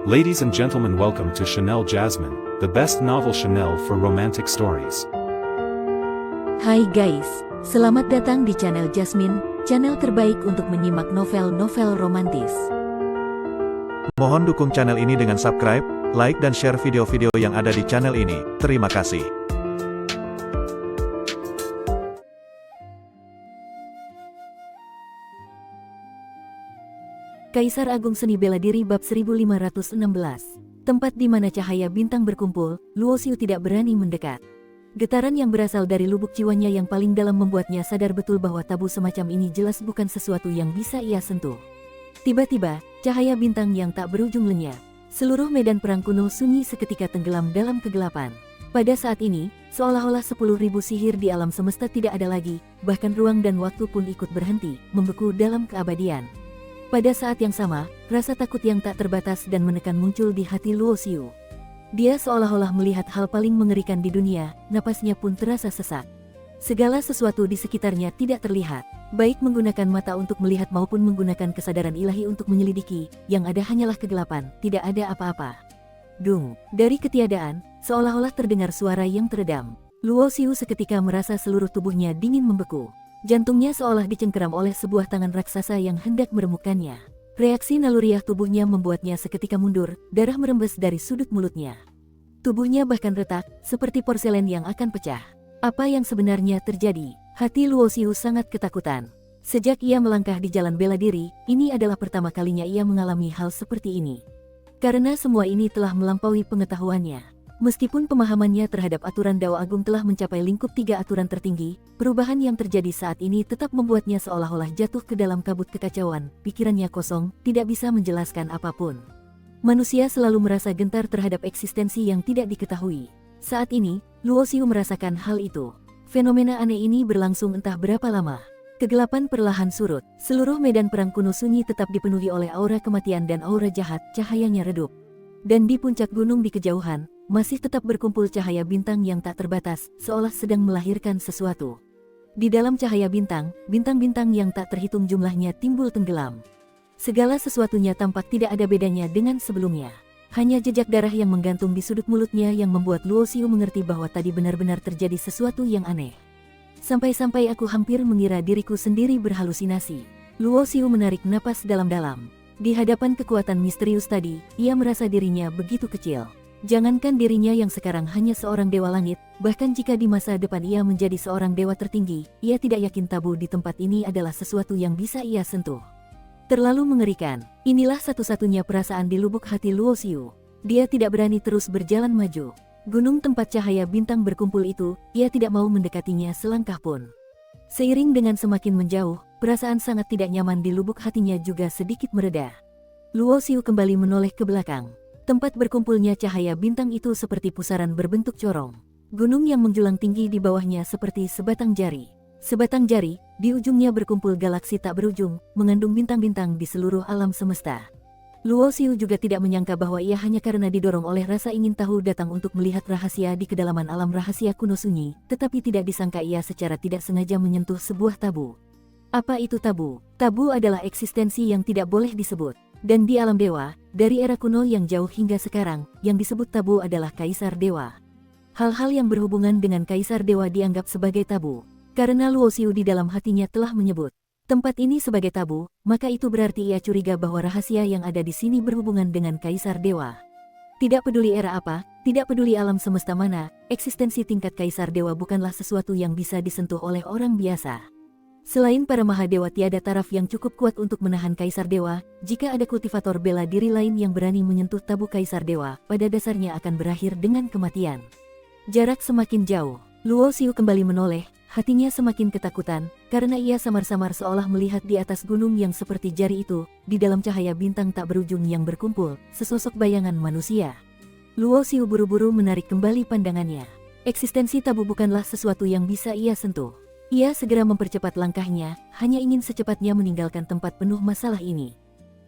Ladies and gentlemen, welcome to Chanel Jasmine, the best novel Chanel for romantic stories. Hai guys, selamat datang di channel Jasmine, channel terbaik untuk menyimak novel-novel romantis. Mohon dukung channel ini dengan subscribe, like dan share video-video yang ada di channel ini. Terima kasih. Kaisar Agung Seni Bela Diri bab 1516. Tempat di mana cahaya bintang berkumpul, Luo Xiu tidak berani mendekat. Getaran yang berasal dari lubuk jiwanya yang paling dalam membuatnya sadar betul bahwa tabu semacam ini jelas bukan sesuatu yang bisa ia sentuh. Tiba-tiba, cahaya bintang yang tak berujung lenyap. Seluruh medan perang kuno sunyi seketika tenggelam dalam kegelapan. Pada saat ini, seolah-olah 10.000 sihir di alam semesta tidak ada lagi, bahkan ruang dan waktu pun ikut berhenti, membeku dalam keabadian. Pada saat yang sama, rasa takut yang tak terbatas dan menekan muncul di hati Luo Xiu. Dia seolah-olah melihat hal paling mengerikan di dunia, napasnya pun terasa sesak. Segala sesuatu di sekitarnya tidak terlihat, baik menggunakan mata untuk melihat maupun menggunakan kesadaran ilahi untuk menyelidiki, yang ada hanyalah kegelapan, tidak ada apa-apa. Dung, dari ketiadaan, seolah-olah terdengar suara yang teredam. Luo Xiu seketika merasa seluruh tubuhnya dingin membeku. Jantungnya seolah dicengkeram oleh sebuah tangan raksasa yang hendak meremukkannya. Reaksi naluriah tubuhnya membuatnya seketika mundur, darah merembes dari sudut mulutnya. Tubuhnya bahkan retak, seperti porselen yang akan pecah. Apa yang sebenarnya terjadi? Hati Luo Xiu sangat ketakutan. Sejak ia melangkah di jalan bela diri, ini adalah pertama kalinya ia mengalami hal seperti ini. Karena semua ini telah melampaui pengetahuannya. Meskipun pemahamannya terhadap aturan Dao Agung telah mencapai lingkup 3 aturan tertinggi, perubahan yang terjadi saat ini tetap membuatnya seolah-olah jatuh ke dalam kabut kekacauan, pikirannya kosong, tidak bisa menjelaskan apapun. Manusia selalu merasa gentar terhadap eksistensi yang tidak diketahui. Saat ini, Luo Xiu merasakan hal itu. Fenomena aneh ini berlangsung entah berapa lama. Kegelapan perlahan surut, seluruh medan perang kuno sunyi tetap dipenuhi oleh aura kematian dan aura jahat, cahayanya redup. Dan di puncak gunung di kejauhan, masih tetap berkumpul cahaya bintang yang tak terbatas, seolah sedang melahirkan sesuatu. Di dalam cahaya bintang, bintang-bintang yang tak terhitung jumlahnya timbul tenggelam. Segala sesuatunya tampak tidak ada bedanya dengan sebelumnya. Hanya jejak darah yang menggantung di sudut mulutnya yang membuat Luo Xiu mengerti bahwa tadi benar-benar terjadi sesuatu yang aneh. Sampai-sampai aku hampir mengira diriku sendiri berhalusinasi. Luo Xiu menarik napas dalam-dalam. Di hadapan kekuatan misterius tadi, ia merasa dirinya begitu kecil. Jangankan dirinya yang sekarang hanya seorang dewa langit, bahkan jika di masa depan ia menjadi seorang dewa tertinggi, ia tidak yakin tabu di tempat ini adalah sesuatu yang bisa ia sentuh. Terlalu mengerikan. Inilah satu-satunya perasaan di lubuk hati Luo Xiu. Dia tidak berani terus berjalan maju. Gunung tempat cahaya bintang berkumpul itu, ia tidak mau mendekatinya selangkah pun. Seiring dengan semakin menjauh, perasaan sangat tidak nyaman di lubuk hatinya juga sedikit mereda. Luo Xiu kembali menoleh ke belakang. Tempat berkumpulnya cahaya bintang itu seperti pusaran berbentuk corong. Gunung yang menjulang tinggi di bawahnya seperti sebatang jari. Sebatang jari, di ujungnya berkumpul galaksi tak berujung, mengandung bintang-bintang di seluruh alam semesta. Luo Xiu juga tidak menyangka bahwa ia hanya karena didorong oleh rasa ingin tahu datang untuk melihat rahasia di kedalaman alam rahasia kuno sunyi, tetapi tidak disangka ia secara tidak sengaja menyentuh sebuah tabu. Apa itu tabu? Tabu adalah eksistensi yang tidak boleh disebut. Dan di alam dewa, dari era kuno yang jauh hingga sekarang, yang disebut tabu adalah kaisar dewa. Hal-hal yang berhubungan dengan kaisar dewa dianggap sebagai tabu. Karena Luo Xiu di dalam hatinya telah menyebut tempat ini sebagai tabu, maka itu berarti ia curiga bahwa rahasia yang ada di sini berhubungan dengan kaisar dewa. Tidak peduli era apa, tidak peduli alam semesta mana, eksistensi tingkat kaisar dewa bukanlah sesuatu yang bisa disentuh oleh orang biasa. Selain para mahadewa tiada taraf yang cukup kuat untuk menahan kaisar dewa, jika ada kultivator bela diri lain yang berani menyentuh tabu kaisar dewa, pada dasarnya akan berakhir dengan kematian. Jarak semakin jauh, Luo Xiu kembali menoleh, hatinya semakin ketakutan, karena ia samar-samar seolah melihat di atas gunung yang seperti jari itu, di dalam cahaya bintang tak berujung yang berkumpul, sesosok bayangan manusia. Luo Xiu buru-buru menarik kembali pandangannya. Eksistensi tabu bukanlah sesuatu yang bisa ia sentuh. Ia segera mempercepat langkahnya, hanya ingin secepatnya meninggalkan tempat penuh masalah ini.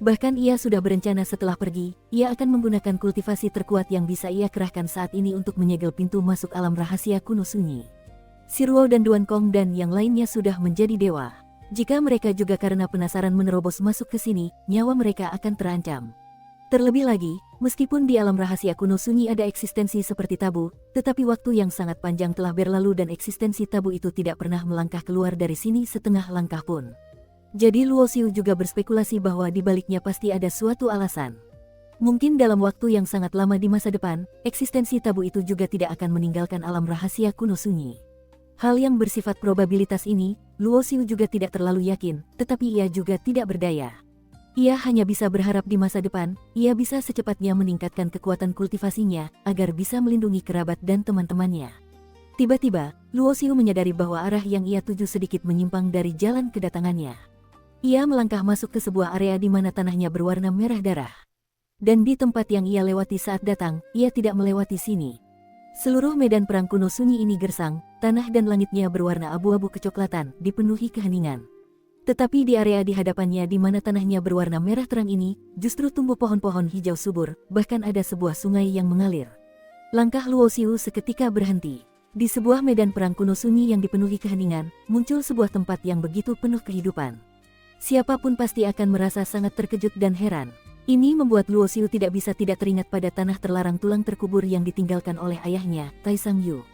Bahkan ia sudah berencana setelah pergi, ia akan menggunakan kultivasi terkuat yang bisa ia kerahkan saat ini untuk menyegel pintu masuk alam rahasia kuno sunyi. Siruo dan Duan Kong dan yang lainnya sudah menjadi dewa. Jika mereka juga karena penasaran menerobos masuk ke sini, nyawa mereka akan terancam. Terlebih lagi, Meskipun di alam rahasia kuno sunyi ada eksistensi seperti tabu, tetapi waktu yang sangat panjang telah berlalu dan eksistensi tabu itu tidak pernah melangkah keluar dari sini setengah langkah pun. Jadi Luo Xiu juga berspekulasi bahwa di baliknya pasti ada suatu alasan. Mungkin dalam waktu yang sangat lama di masa depan, eksistensi tabu itu juga tidak akan meninggalkan alam rahasia kuno sunyi. Hal yang bersifat probabilitas ini, Luo Xiu juga tidak terlalu yakin, tetapi ia juga tidak berdaya. Ia hanya bisa berharap di masa depan, ia bisa secepatnya meningkatkan kekuatan kultivasinya, agar bisa melindungi kerabat dan teman-temannya. Tiba-tiba, Luo Xiu menyadari bahwa arah yang ia tuju sedikit menyimpang dari jalan kedatangannya. Ia melangkah masuk ke sebuah area di mana tanahnya berwarna merah darah. Dan di tempat yang ia lewati saat datang, ia tidak melewati sini. Seluruh medan perang kuno sunyi ini gersang, tanah dan langitnya berwarna abu-abu kecoklatan, dipenuhi keheningan. Tetapi di area di hadapannya di mana tanahnya berwarna merah terang ini, justru tumbuh pohon-pohon hijau subur, bahkan ada sebuah sungai yang mengalir. Langkah Luo Xiu seketika berhenti. Di sebuah medan perang kuno sunyi yang dipenuhi keheningan, muncul sebuah tempat yang begitu penuh kehidupan. Siapapun pasti akan merasa sangat terkejut dan heran. Ini membuat Luo Xiu tidak bisa tidak teringat pada tanah terlarang tulang terkubur yang ditinggalkan oleh ayahnya, Tai Sang Yu.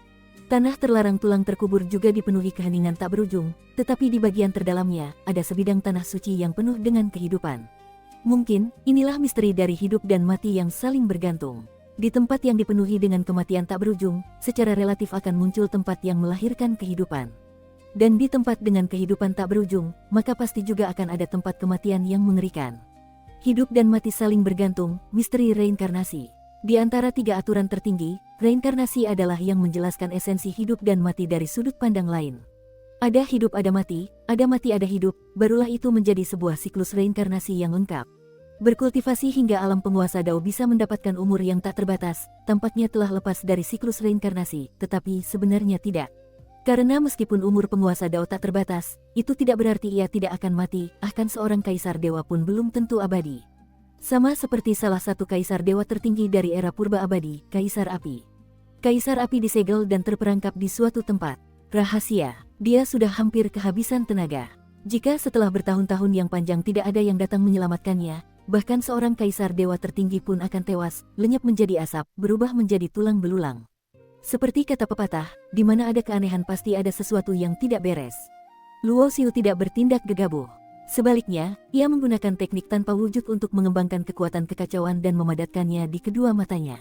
Tanah terlarang tulang terkubur juga dipenuhi keheningan tak berujung, tetapi di bagian terdalamnya, ada sebidang tanah suci yang penuh dengan kehidupan. Mungkin, inilah misteri dari hidup dan mati yang saling bergantung. Di tempat yang dipenuhi dengan kematian tak berujung, secara relatif akan muncul tempat yang melahirkan kehidupan. Dan di tempat dengan kehidupan tak berujung, maka pasti juga akan ada tempat kematian yang mengerikan. Hidup dan mati saling bergantung, misteri reinkarnasi. Di antara tiga aturan tertinggi, reinkarnasi adalah yang menjelaskan esensi hidup dan mati dari sudut pandang lain. Ada hidup ada mati ada hidup, barulah itu menjadi sebuah siklus reinkarnasi yang lengkap. Berkultivasi hingga alam penguasa Dao bisa mendapatkan umur yang tak terbatas, tampaknya telah lepas dari siklus reinkarnasi, tetapi sebenarnya tidak. Karena meskipun umur penguasa Dao tak terbatas, itu tidak berarti ia tidak akan mati, bahkan seorang kaisar dewa pun belum tentu abadi. Sama seperti salah satu kaisar dewa tertinggi dari era purba abadi, Kaisar Api. Kaisar Api disegel dan terperangkap di suatu tempat rahasia. Dia sudah hampir kehabisan tenaga. Jika setelah bertahun-tahun yang panjang tidak ada yang datang menyelamatkannya, bahkan seorang kaisar dewa tertinggi pun akan tewas, lenyap menjadi asap, berubah menjadi tulang belulang. Seperti kata pepatah, di mana ada keanehan pasti ada sesuatu yang tidak beres. Luo Xiu tidak bertindak gegabah. Sebaliknya, ia menggunakan teknik tanpa wujud untuk mengembangkan kekuatan kekacauan dan memadatkannya di kedua matanya.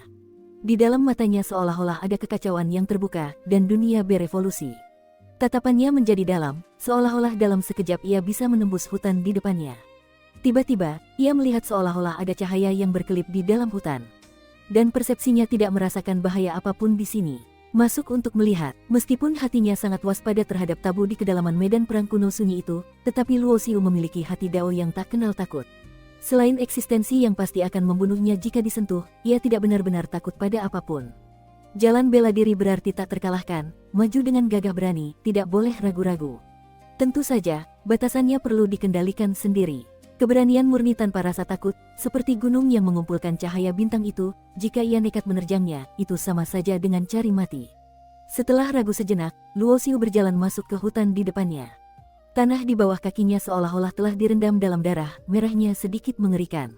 Di dalam matanya seolah-olah ada kekacauan yang terbuka, dan dunia berevolusi. Tatapannya menjadi dalam, seolah-olah dalam sekejap ia bisa menembus hutan di depannya. Tiba-tiba, ia melihat seolah-olah ada cahaya yang berkelip di dalam hutan. Dan persepsinya tidak merasakan bahaya apapun di sini. Masuk untuk melihat, meskipun hatinya sangat waspada terhadap tabu di kedalaman medan perang kuno sunyi itu, tetapi Luo Xiu memiliki hati Dao yang tak kenal takut. Selain eksistensi yang pasti akan membunuhnya jika disentuh, ia tidak benar-benar takut pada apapun. Jalan bela diri berarti tak terkalahkan, maju dengan gagah berani, tidak boleh ragu-ragu. Tentu saja, batasannya perlu dikendalikan sendiri. Keberanian murni tanpa rasa takut, seperti gunung yang mengumpulkan cahaya bintang itu, jika ia nekat menerjangnya, itu sama saja dengan cari mati. Setelah ragu sejenak, Luo Xiu berjalan masuk ke hutan di depannya. Tanah di bawah kakinya seolah-olah telah direndam dalam darah, merahnya sedikit mengerikan.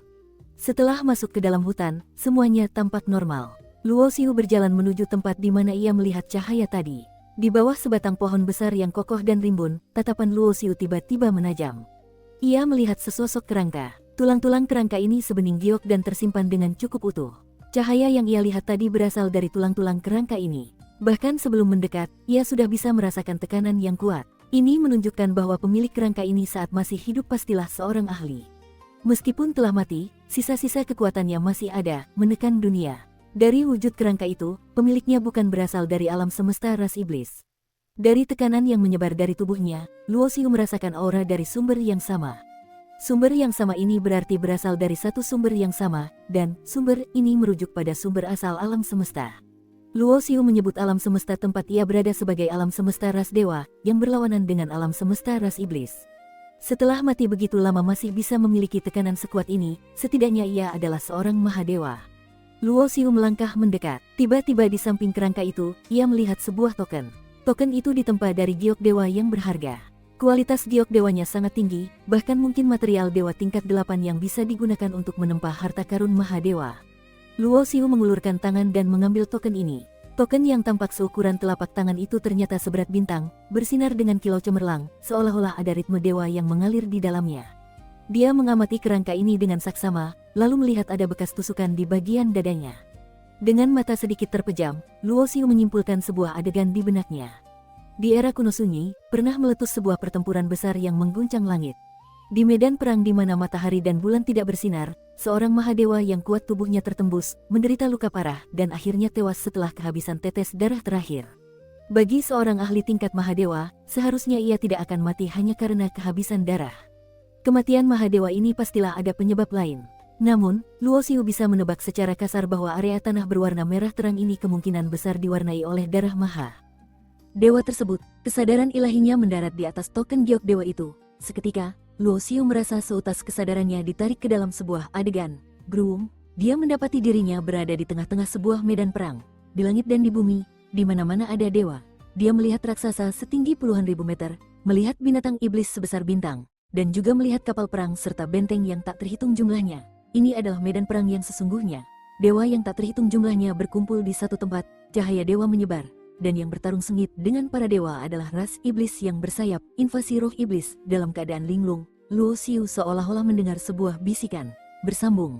Setelah masuk ke dalam hutan, semuanya tampak normal. Luo Xiu berjalan menuju tempat di mana ia melihat cahaya tadi. Di bawah sebatang pohon besar yang kokoh dan rimbun, tatapan Luo Xiu tiba-tiba menajam. Ia melihat sesosok kerangka. Tulang-tulang kerangka ini sebening giok dan tersimpan dengan cukup utuh. Cahaya yang ia lihat tadi berasal dari tulang-tulang kerangka ini. Bahkan sebelum mendekat, ia sudah bisa merasakan tekanan yang kuat. Ini menunjukkan bahwa pemilik kerangka ini saat masih hidup pastilah seorang ahli. Meskipun telah mati, sisa-sisa kekuatannya masih ada, menekan dunia. Dari wujud kerangka itu, pemiliknya bukan berasal dari alam semesta ras iblis. Dari tekanan yang menyebar dari tubuhnya, Luo Xiu merasakan aura dari sumber yang sama. Sumber yang sama ini berarti berasal dari satu sumber yang sama, dan sumber ini merujuk pada sumber asal alam semesta. Luo Xiu menyebut alam semesta tempat ia berada sebagai alam semesta ras dewa, yang berlawanan dengan alam semesta ras iblis. Setelah mati begitu lama masih bisa memiliki tekanan sekuat ini, setidaknya ia adalah seorang mahadewa. Luo Xiu melangkah mendekat. Tiba-tiba di samping kerangka itu, ia melihat sebuah token. Token itu ditempa dari giok dewa yang berharga. Kualitas giok dewanya sangat tinggi, bahkan mungkin material dewa tingkat 8 yang bisa digunakan untuk menempa harta karun Mahadewa. Luo Xiu mengulurkan tangan dan mengambil token ini. Token yang tampak seukuran telapak tangan itu ternyata seberat bintang, bersinar dengan kilau cemerlang, seolah-olah ada ritme dewa yang mengalir di dalamnya. Dia mengamati kerangka ini dengan saksama, lalu melihat ada bekas tusukan di bagian dadanya. Dengan mata sedikit terpejam, Luo Xiu menyimpulkan sebuah adegan di benaknya. Di era kuno sunyi, pernah meletus sebuah pertempuran besar yang mengguncang langit. Di medan perang di mana matahari dan bulan tidak bersinar, seorang mahadewa yang kuat tubuhnya tertembus, menderita luka parah, dan akhirnya tewas setelah kehabisan tetes darah terakhir. Bagi seorang ahli tingkat mahadewa, seharusnya ia tidak akan mati hanya karena kehabisan darah. Kematian mahadewa ini pastilah ada penyebab lain. Namun, Luo Xiu bisa menebak secara kasar bahwa area tanah berwarna merah terang ini kemungkinan besar diwarnai oleh darah maha dewa tersebut. Kesadaran ilahinya mendarat di atas token giok dewa itu. Seketika, Luo Xiu merasa seutas kesadarannya ditarik ke dalam sebuah adegan. Broom, dia mendapati dirinya berada di tengah-tengah sebuah medan perang. Di langit dan di bumi, di mana-mana ada dewa. Dia melihat raksasa setinggi puluhan ribu meter, melihat binatang iblis sebesar bintang, dan juga melihat kapal perang serta benteng yang tak terhitung jumlahnya. Ini adalah medan perang yang sesungguhnya. Dewa yang tak terhitung jumlahnya berkumpul di satu tempat, cahaya dewa menyebar. Dan yang bertarung sengit dengan para dewa adalah ras iblis yang bersayap, invasi roh iblis. Dalam keadaan linglung, Luo Xiu seolah-olah mendengar sebuah bisikan. Bersambung.